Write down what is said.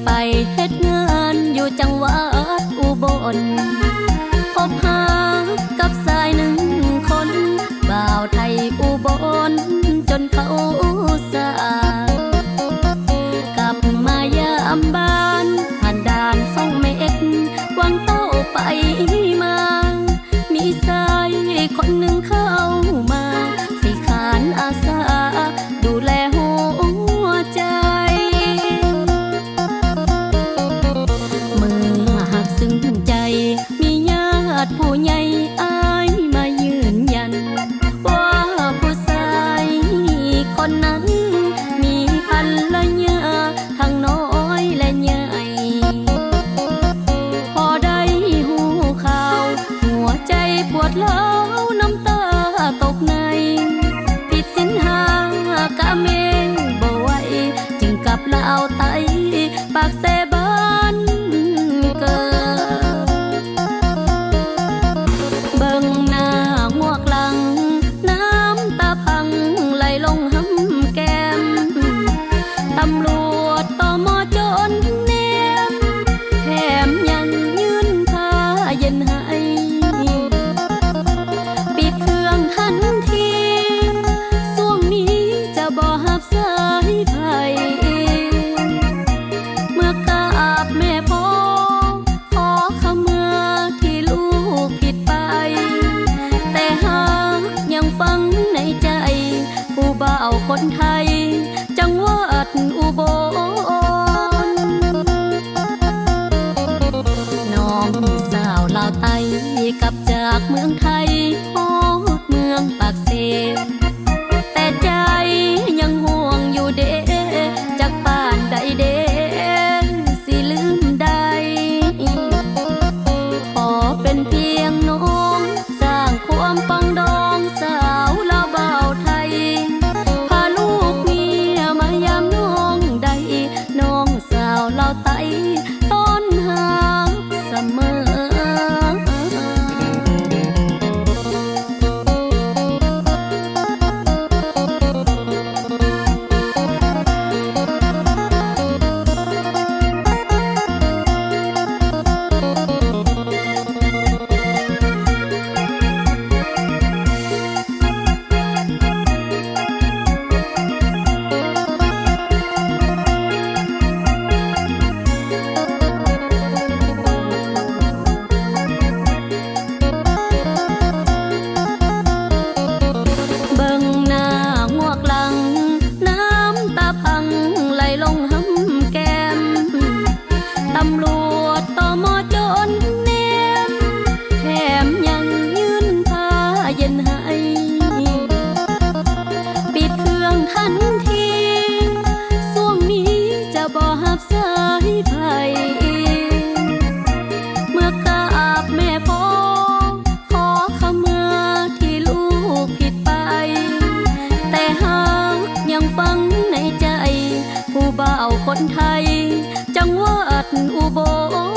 ไปเฮ็ดงานอยู่จังหวัดอุบลพบหากับชายหนึ่งคนบ่าวไทยอุบลจนเขาสากลับมายามบ้านผ่านด่าน2 เมตรวางเต้าไปมามีชายคนหนึ่งเข้ามาสิขานอาสาดูแลหัวใจซึ้งใจมีญาติผู้ใหญ่อายมายืนยันว่าผู้ชายคนนั้นมีภรรยาทั้งน้อยและใหญ่พอได้หูข่าวหัวใจปวดร้าวน้ำตาตกในผิดศีล5กะเมบ่ไหวจึงกลับลาวไตปากเสบ้านเกิตำรวจตม.จนเนียมแถมยังยืนผ้าเย็นให้ปิดเครื่องทันทีช่วงนี้จะบ่หับสายไผเมื่อกราบแม่พ่อขอขมาที่ลูกผิดไปแต่หากยังฟังในใจผู้บ่าวคนไทยจังหวัดอุบลน้องสาวลาวไตกลับจากเมืองไทยฮอดเมืองปากเซแต่ใจยังห่วงอยู่เด้จากบ้านใดเด้สิลืมได้ขอเป็นเพียงน้องสร้างความปองดองสาวลาวบ่าวไทยน้องสาวเราไตต้นหาเสมอตำรวจตม.จนเนียมแถมยังยืนผ้าเย็นให้ปิดเครื่องทันทีช่วงนี้จะบ่หับสายไผเมื่อกราบแม่พ่อขอขมาที่ลูกผิดไปแต่หากยังฟังในใจผู้บ่าวคนไทยจังหวัดอุบล